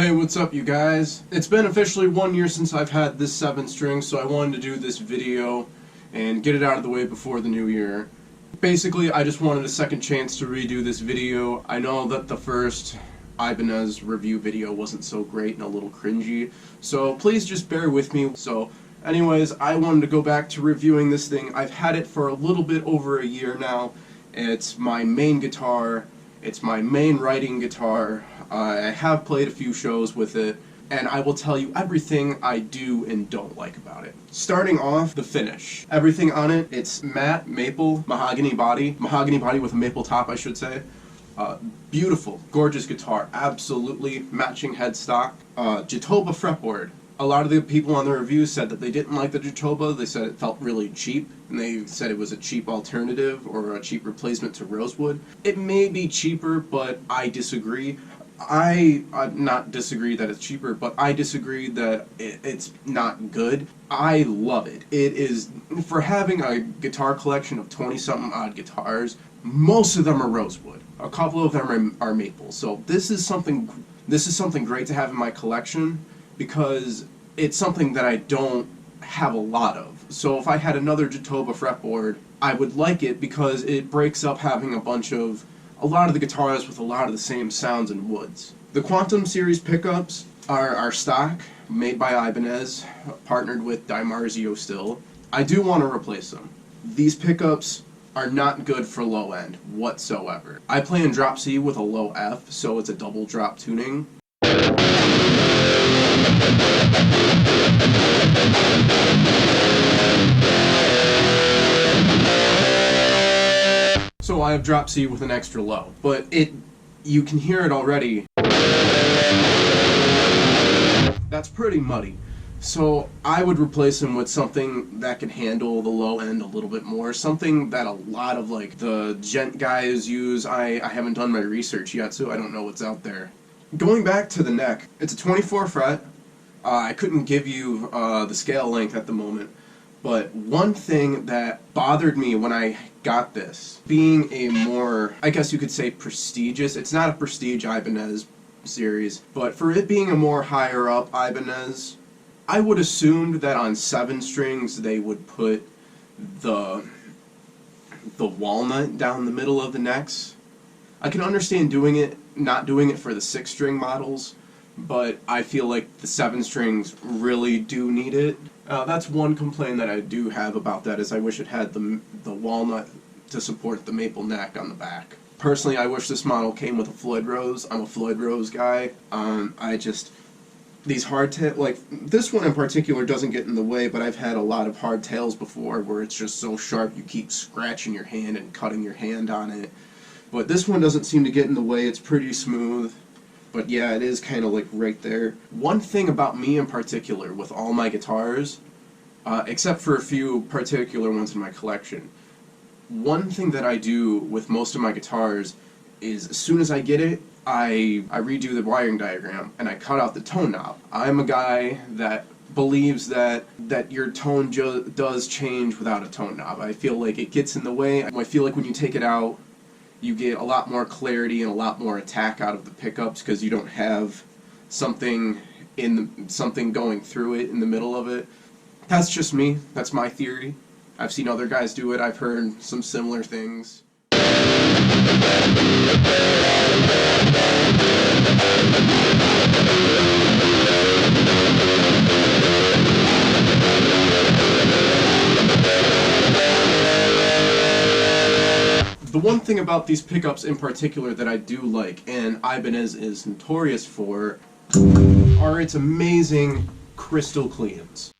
Hey, what's up you guys? It's been officially 1 year since I've had this 7-string, so I wanted to do this video and get it out of the way before the new year. Basically, I just wanted a second chance to redo this video. I know that the first Ibanez review video wasn't so great and a little cringy, so please just bear with me. So anyways, I wanted to go back to reviewing this thing. I've had it for a little bit over a year now. It's my main guitar. It's my main writing guitar. I have played a few shows with it, and I will tell you everything I do and don't like about it. Starting off, the finish. Everything on it, it's matte, maple, mahogany body with a maple top, I should say. Beautiful, gorgeous guitar, absolutely matching headstock. Jatoba Fretboard. A lot of the people on the reviews said that they didn't like the Jatoba. They said it felt really cheap, and they said it was a cheap alternative or a cheap replacement to rosewood. It may be cheaper, but I disagree. I not disagree that it's cheaper, but I disagree that it's not good. I love it. It is, for having a guitar collection of 20-something odd guitars, most of them are rosewood. A couple of them are maple. So this is something great to have in my collection, because it's something that I don't have a lot of. So if I had another Jatoba fretboard, I would like it because it breaks up having a lot of the guitars with a lot of the same sounds and woods. The Quantum series pickups are stock, made by Ibanez, partnered with DiMarzio still. I do want to replace them. These pickups are not good for low end whatsoever. I play in drop C with a low F, so it's a double drop tuning. So I have drop C with an extra low, but you can hear it already. That's pretty muddy. So I would replace them with something that can handle the low end a little bit more, something that a lot of like the gent guys use. I haven't done my research yet, so I don't know what's out there. Going back to the neck, it's a 24 fret. I couldn't give you the scale length at the moment, but one thing that bothered me when I got this, being a more, I guess you could say, prestigious, it's not a prestige Ibanez series, but for it being a more higher up Ibanez, I would assumed that on 7 strings they would put the walnut down the middle of the necks. I can understand not doing it for the 6-string models, but I feel like the 7 strings really do need it. That's one complaint that I do have about that, is I wish it had the walnut to support the maple neck on the back. Personally, I wish this model came with a Floyd Rose. I'm a Floyd Rose guy. These hardtail, like this one in particular doesn't get in the way, but I've had a lot of hardtails before where it's just so sharp you keep scratching your hand and cutting your hand on it. But this one doesn't seem to get in the way. It's pretty smooth. But yeah, it is kind of like right there. One thing about me in particular with all my guitars, except for a few particular ones in my collection, one thing that I do with most of my guitars is as soon as I get it, I redo the wiring diagram and I cut out the tone knob. I'm a guy that believes that your tone does change without a tone knob. I feel like it gets in the way. I feel like when you take it out, you get a lot more clarity and a lot more attack out of the pickups because you don't have something going through it in the middle of it. That's just me. That's my theory. I've seen other guys do it. I've heard some similar things. The one thing about these pickups in particular that I do like, and Ibanez is notorious for, are its amazing crystal cleans.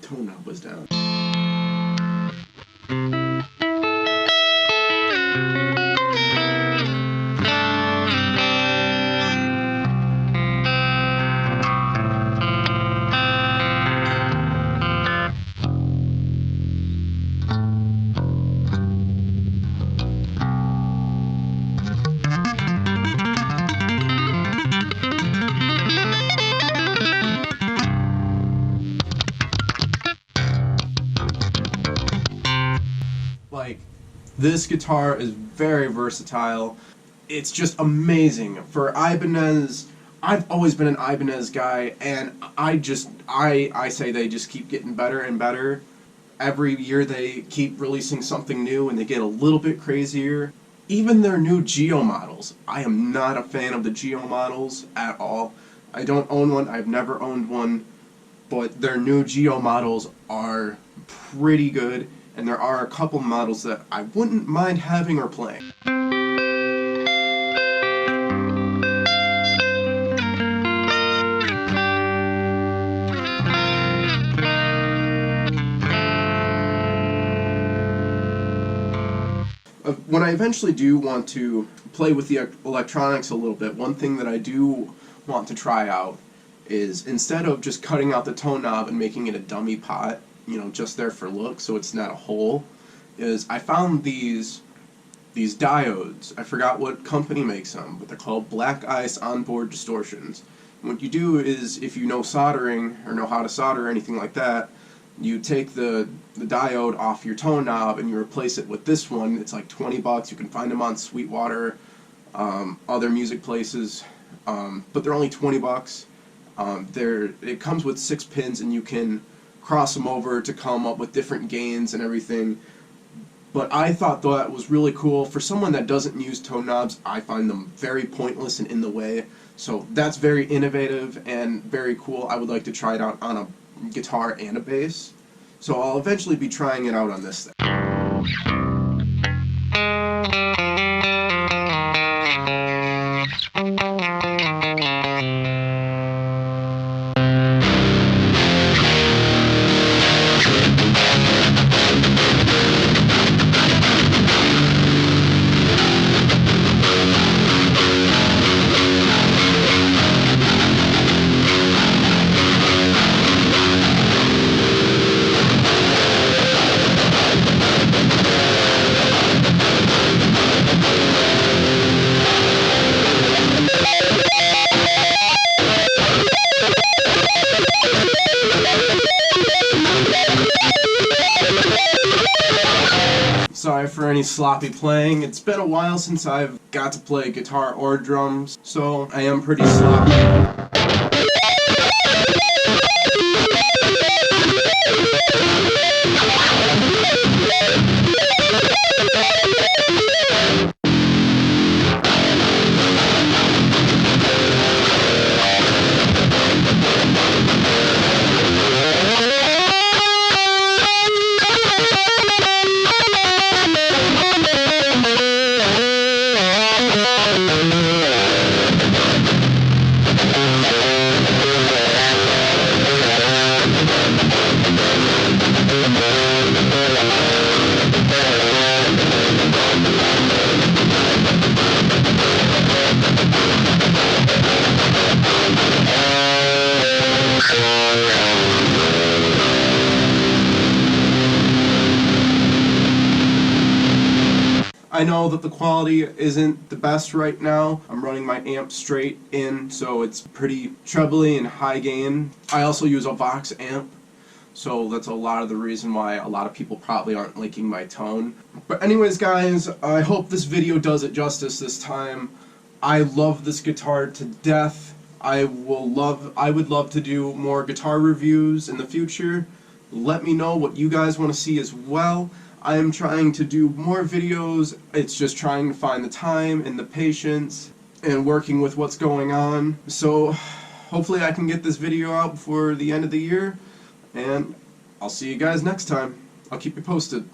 Tone knob was down. Like, this guitar is very versatile. It's just amazing. For Ibanez, I've always been an Ibanez guy, and I say they just keep getting better and better. Every year they keep releasing something new and they get a little bit crazier. Even their new Geo models. I am not a fan of the Geo models at all. I don't own one, I've never owned one, but their new Geo models are pretty good, and there are a couple models that I wouldn't mind having or playing. When I eventually do want to play with the electronics a little bit, one thing that I do want to try out is, instead of just cutting out the tone knob and making it a dummy pot, you know, just there for look so it's not a hole, is I found these diodes. I forgot what company makes them, but they're called Black Ice Board Distortions. And what you do is, if you know soldering or know how to solder or anything like that, you take the diode off your tone knob and you replace it with this one. It's like $20. You can find them on Sweetwater, other music places, but they're only $20. It comes with 6 pins, and you can cross them over to come up with different gains and everything. But I thought that was really cool. For someone that doesn't use tone knobs, I find them very pointless and in the way. So that's very innovative and very cool. I would like to try it out on a guitar and a bass. So I'll eventually be trying it out on this thing. Sorry for any sloppy playing. It's been a while since I've got to play guitar or drums, so I am pretty sloppy. I know that the quality isn't the best right now. I'm running my amp straight in, so it's pretty trebly and high gain. I also use a Vox amp, so that's a lot of the reason why a lot of people probably aren't liking my tone. But anyways, guys, I hope this video does it justice this time. I love this guitar to death. I would love to do more guitar reviews in the future. Let me know what you guys want to see as well. I am trying to do more videos. It's just trying to find the time and the patience and working with what's going on. So hopefully I can get this video out before the end of the year, and I'll see you guys next time. I'll keep you posted.